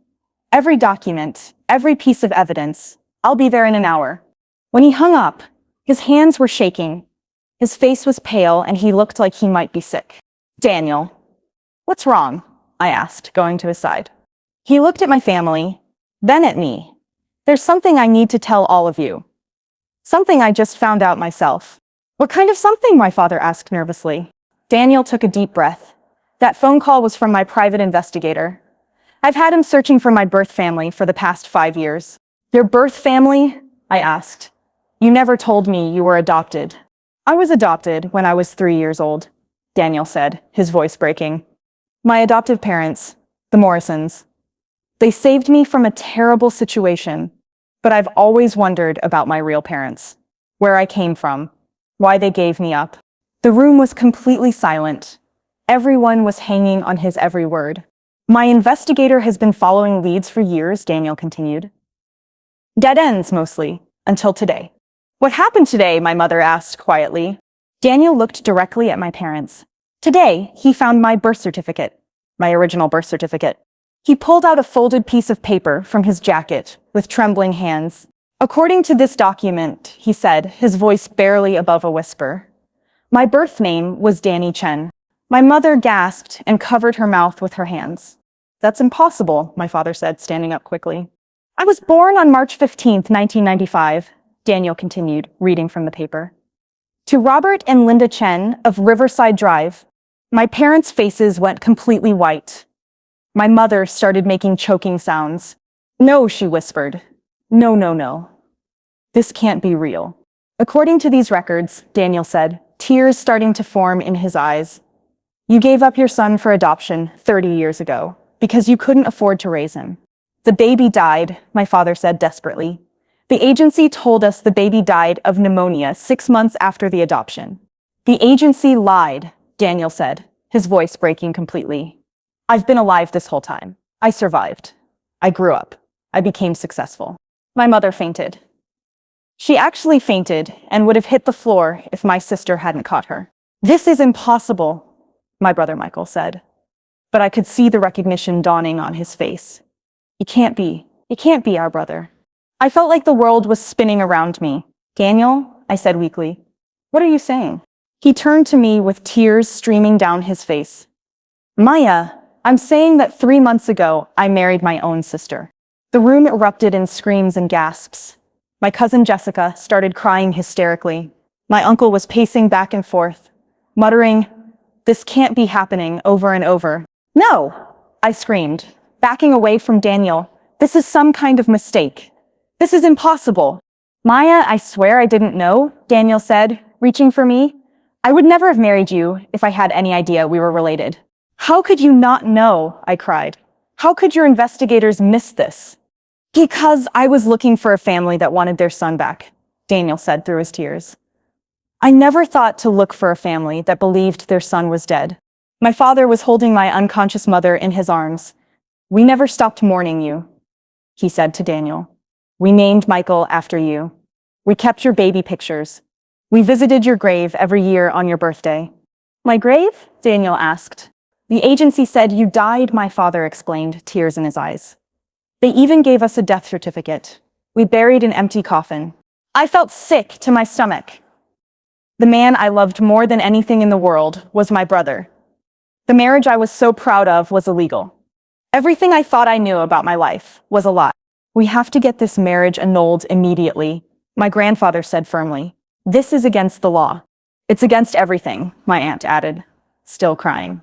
Every document, every piece of evidence. I'll be there in an hour. When he hung up, his hands were shaking. His face was pale and he looked like he might be sick. Daniel, what's wrong? I asked, going to his side. He looked at my family, then at me. There's something I need to tell all of you. Something I just found out myself. What kind of something? My father asked nervously. Daniel took a deep breath. That phone call was from my private investigator. I've had him searching for my birth family for the past 5 years. Your birth family? I asked. You never told me you were adopted. I was adopted when I was 3 years old, Daniel said, his voice breaking. My adoptive parents, the Morrisons. They saved me from a terrible situation, but I've always wondered about my real parents, where I came from, why they gave me up. The room was completely silent. Everyone was hanging on his every word. My investigator has been following leads for years, Daniel continued. Dead ends, mostly, until today. What happened today? My mother asked quietly. Daniel looked directly at my parents. Today, he found my birth certificate, my original birth certificate. He pulled out a folded piece of paper from his jacket with trembling hands. According to this document, he said, his voice barely above a whisper, my birth name was Danny Chen. My mother gasped and covered her mouth with her hands. That's impossible, my father said, standing up quickly. I was born on March 15th, 1995, Daniel continued, reading from the paper. To Robert and Linda Chen of Riverside Drive. My parents' faces went completely white. My mother started making choking sounds. No, she whispered. No, no, no. This can't be real. According to these records, Daniel said, tears starting to form in his eyes. You gave up your son for adoption 30 years ago because you couldn't afford to raise him. The baby died, my father said desperately. The agency told us the baby died of pneumonia 6 months after the adoption. The agency lied, Daniel said, his voice breaking completely. I've been alive this whole time. I survived. I grew up. I became successful. My mother fainted. She actually fainted and would have hit the floor if my sister hadn't caught her. This is impossible, my brother Michael said. But I could see the recognition dawning on his face. It can't be our brother. I felt like the world was spinning around me. Daniel, I said weakly, what are you saying? He turned to me with tears streaming down his face. Maya, I'm saying that 3 months ago, I married my own sister. The room erupted in screams and gasps. My cousin Jessica started crying hysterically. My uncle was pacing back and forth, muttering, this can't be happening, over and over. No, I screamed, backing away from Daniel. This is some kind of mistake. This is impossible. Maya, I swear I didn't know, Daniel said, reaching for me. I would never have married you if I had any idea we were related. How could you not know? I cried. How could your investigators miss this? Because I was looking for a family that wanted their son back, Daniel said through his tears. I never thought to look for a family that believed their son was dead. My father was holding my unconscious mother in his arms. We never stopped mourning you, he said to Daniel. We named Michael after you. We kept your baby pictures. We visited your grave every year on your birthday. My grave? Daniel asked. The agency said you died, my father explained, tears in his eyes. They even gave us a death certificate. We buried an empty coffin. I felt sick to my stomach. The man I loved more than anything in the world was my brother. The marriage I was so proud of was illegal. Everything I thought I knew about my life was a lie. We have to get this marriage annulled immediately, my grandfather said firmly. This is against the law. It's against everything, my aunt added, still crying.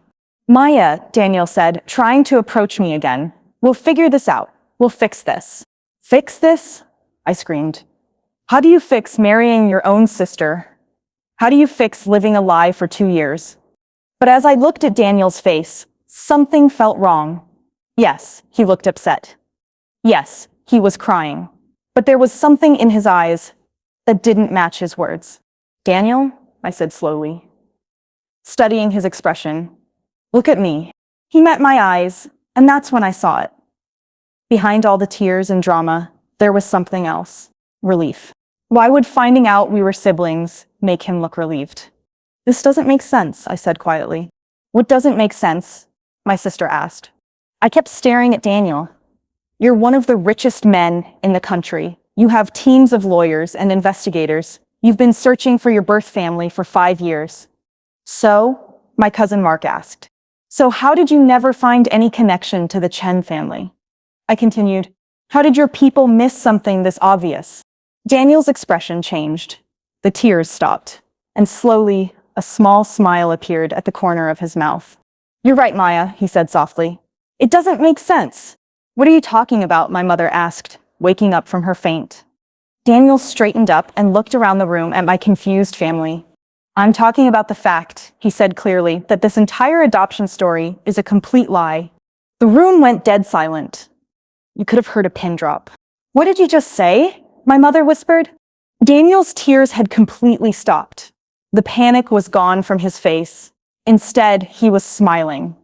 Maya, Daniel said, trying to approach me again. We'll figure this out. We'll fix this. Fix this? I screamed. How do you fix marrying your own sister? How do you fix living a lie for 2 years? But as I looked at Daniel's face, something felt wrong. Yes, he looked upset. Yes, he was crying. But there was something in his eyes that didn't match his words. Daniel, I said slowly, studying his expression. Look at me. He met my eyes, and that's when I saw it. Behind all the tears and drama, there was something else. Relief. Why would finding out we were siblings make him look relieved? This doesn't make sense, I said quietly. What doesn't make sense? My sister asked. I kept staring at Daniel. You're one of the richest men in the country. You have teams of lawyers and investigators. You've been searching for your birth family for 5 years. So, my cousin Mark asked. So how did you never find any connection to the Chen family? I continued. How did your people miss something this obvious? Daniel's expression changed. The tears stopped, and slowly, a small smile appeared at the corner of his mouth. You're right, Maya, he said softly. It doesn't make sense. What are you talking about? My mother asked, waking up from her faint. Daniel straightened up and looked around the room at my confused family. I'm talking about the fact, he said clearly, that this entire adoption story is a complete lie. The room went dead silent. You could have heard a pin drop. What did you just say? My mother whispered. Daniel's tears had completely stopped. The panic was gone from his face. Instead, he was smiling.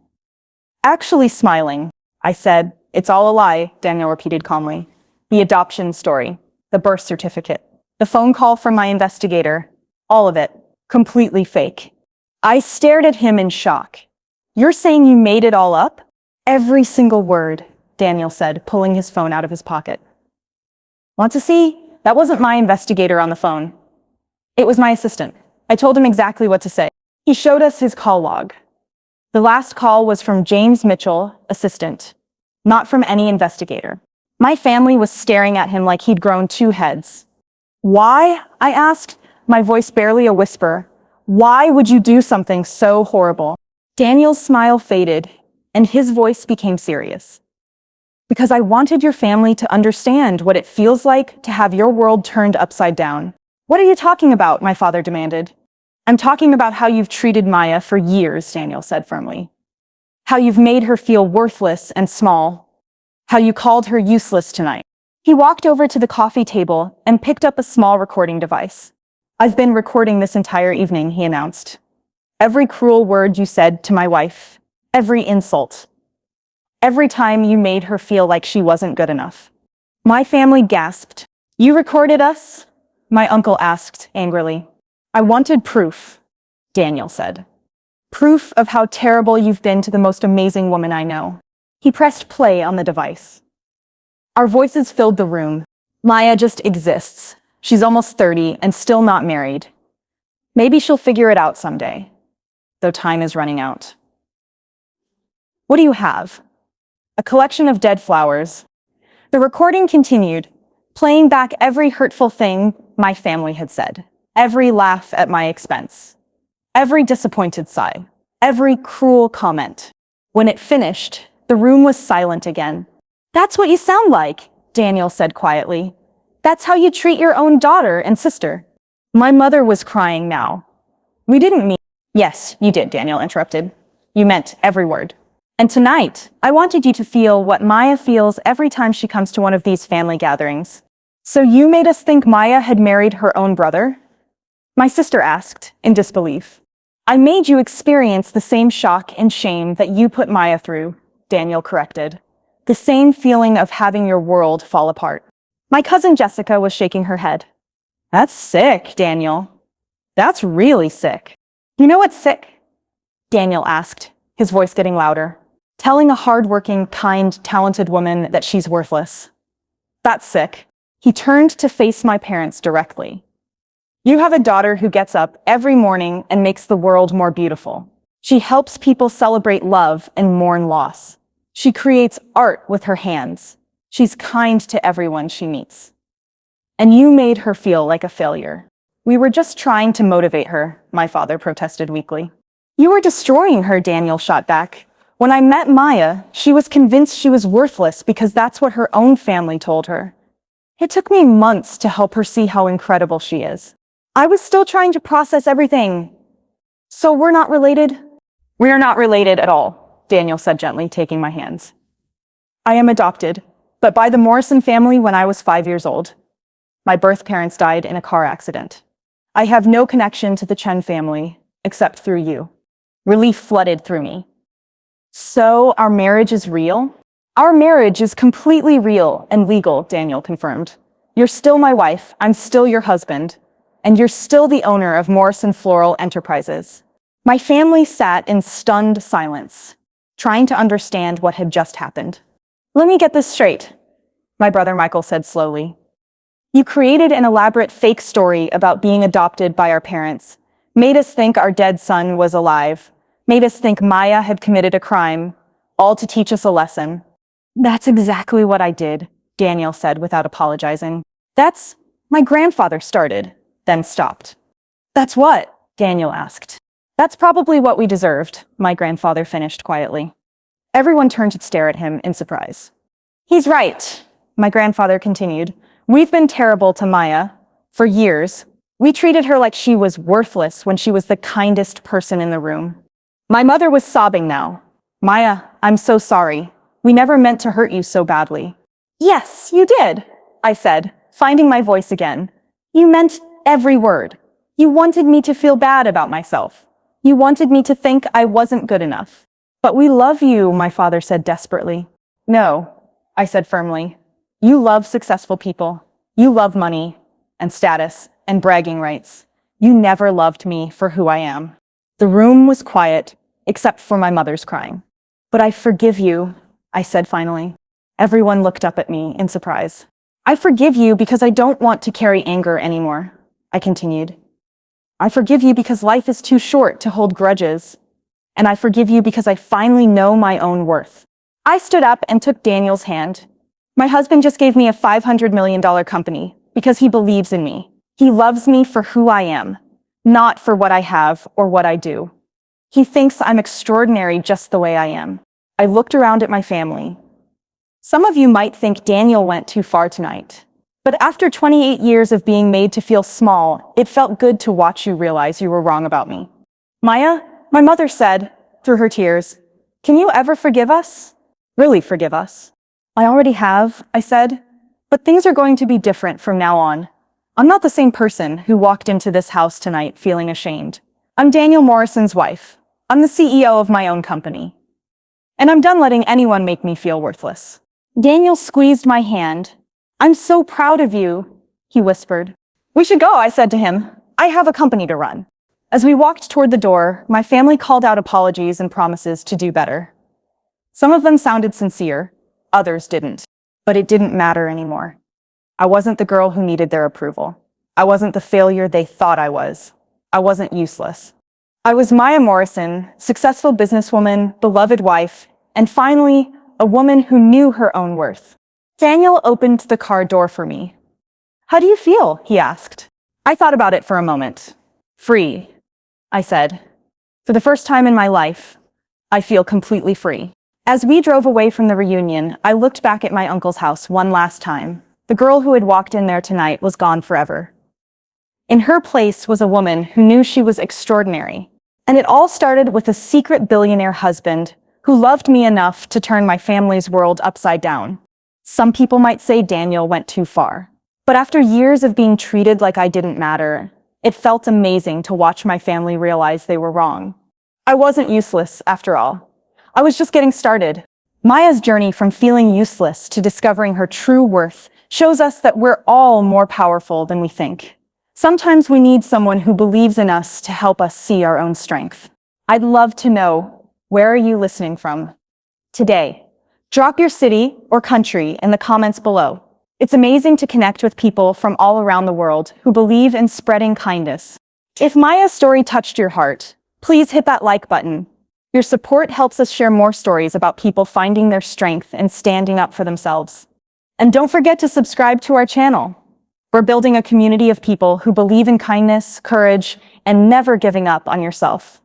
Actually smiling, I said. It's all a lie, Daniel repeated calmly. The adoption story, the birth certificate, the phone call from my investigator, all of it, completely fake. I stared at him in shock. You're saying you made it all up? Every single word, Daniel said, pulling his phone out of his pocket. Want to see? That wasn't my investigator on the phone. It was my assistant. I told him exactly what to say. He showed us his call log. The last call was from James Mitchell, assistant, not from any investigator. My family was staring at him like he'd grown 2 heads. Why? I asked, my voice barely a whisper. Why would you do something so horrible? Daniel's smile faded, and his voice became serious. Because I wanted your family to understand what it feels like to have your world turned upside down. What are you talking about? My father demanded. I'm talking about how you've treated Maya for years, Daniel said firmly. How you've made her feel worthless and small. How you called her useless tonight. He walked over to the coffee table and picked up a small recording device. I've been recording this entire evening, he announced. Every cruel word you said to my wife. Every insult. Every time you made her feel like she wasn't good enough. My family gasped. You recorded us? My uncle asked angrily. I wanted proof, Daniel said. Proof of how terrible you've been to the most amazing woman I know. He pressed play on the device. Our voices filled the room. Maya just exists. She's almost 30 and still not married. Maybe she'll figure it out someday, though time is running out. What do you have? A collection of dead flowers. The recording continued, playing back every hurtful thing my family had said, every laugh at my expense, every disappointed sigh, every cruel comment. When it finished, the room was silent again. That's what you sound like, Daniel said quietly. That's how you treat your own daughter and sister. My mother was crying now. We didn't mean— Yes, you did, Daniel interrupted. You meant every word. And tonight, I wanted you to feel what Maya feels every time she comes to one of these family gatherings. So you made us think Maya had married her own brother? My sister asked, in disbelief. I made you experience the same shock and shame that you put Maya through, Daniel corrected. The same feeling of having your world fall apart. My cousin Jessica was shaking her head. That's sick, Daniel. That's really sick. You know what's sick? Daniel asked, his voice getting louder. Telling a hardworking, kind, talented woman that she's worthless. That's sick. He turned to face my parents directly. You have a daughter who gets up every morning and makes the world more beautiful. She helps people celebrate love and mourn loss. She creates art with her hands. She's kind to everyone she meets. And you made her feel like a failure. We were just trying to motivate her, my father protested weakly. You were destroying her, Daniel shot back. When I met Maya, she was convinced she was worthless because that's what her own family told her. It took me months to help her see how incredible she is. I was still trying to process everything. So we're not related? We are not related at all, Daniel said gently, taking my hands. I am adopted, but by the Morrison family when I was 5 years old. My birth parents died in a car accident. I have no connection to the Chen family, except through you. Relief flooded through me. So our marriage is real? Our marriage is completely real and legal, Daniel confirmed. You're still my wife, I'm still your husband, and you're still the owner of Morrison Floral Enterprises. My family sat in stunned silence, trying to understand what had just happened. Let me get this straight, my brother Michael said slowly. You created an elaborate fake story about being adopted by our parents, made us think our dead son was alive, made us think Maya had committed a crime, all to teach us a lesson. That's exactly what I did, Daniel said without apologizing. That's— my grandfather started, then stopped. That's what? Daniel asked. That's probably what we deserved, my grandfather finished quietly. Everyone turned to stare at him in surprise. He's right, my grandfather continued. We've been terrible to Maya. For years, we treated her like she was worthless when she was the kindest person in the room. My mother was sobbing now. Maya, I'm so sorry. We never meant to hurt you so badly. Yes, you did, I said, finding my voice again. You meant every word. You wanted me to feel bad about myself. You wanted me to think I wasn't good enough. But we love you, my father said desperately. No, I said firmly. You love successful people. You love money and status and bragging rights. You never loved me for who I am. The room was quiet, except for my mother's crying. But I forgive you, I said finally. Everyone looked up at me in surprise. I forgive you because I don't want to carry anger anymore, I continued. I forgive you because life is too short to hold grudges. And I forgive you because I finally know my own worth. I stood up and took Daniel's hand. My husband just gave me a $500 million company because he believes in me. He loves me for who I am, not for what I have or what I do. He thinks I'm extraordinary just the way I am. I looked around at my family. Some of you might think Daniel went too far tonight. But after 28 years of being made to feel small, it felt good to watch you realize you were wrong about me. Maya, my mother said, through her tears, can you ever forgive us? Really forgive us? I already have, I said, but things are going to be different from now on. I'm not the same person who walked into this house tonight feeling ashamed. I'm Daniel Morrison's wife. I'm the CEO of my own company. And I'm done letting anyone make me feel worthless. Daniel squeezed my hand. I'm so proud of you, he whispered. We should go, I said to him. I have a company to run. As we walked toward the door, my family called out apologies and promises to do better. Some of them sounded sincere, others didn't. But it didn't matter anymore. I wasn't the girl who needed their approval. I wasn't the failure they thought I was. I wasn't useless. I was Maya Morrison, successful businesswoman, beloved wife, and finally, a woman who knew her own worth. Daniel opened the car door for me. How do you feel? He asked. I thought about it for a moment. Free, I said. For the first time in my life, I feel completely free. As we drove away from the reunion, I looked back at my uncle's house one last time. The girl who had walked in there tonight was gone forever. In her place was a woman who knew she was extraordinary. And it all started with a secret billionaire husband who loved me enough to turn my family's world upside down. Some people might say Daniel went too far. But after years of being treated like I didn't matter, it felt amazing to watch my family realize they were wrong. I wasn't useless, after all. I was just getting started. Maya's journey from feeling useless to discovering her true worth shows us that we're all more powerful than we think. Sometimes we need someone who believes in us to help us see our own strength. I'd love to know, where are you listening from today? Drop your city or country in the comments below. It's amazing to connect with people from all around the world who believe in spreading kindness. If Maya's story touched your heart, please hit that like button. Your support helps us share more stories about people finding their strength and standing up for themselves. And don't forget to subscribe to our channel. We're building a community of people who believe in kindness, courage, and never giving up on yourself.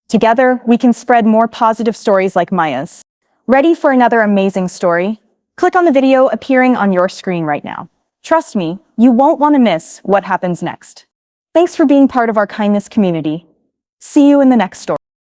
Together, we can spread more positive stories like Maya's. Ready for another amazing story? Click on the video appearing on your screen right now. Trust me, you won't want to miss what happens next. Thanks for being part of our kindness community. See you in the next story.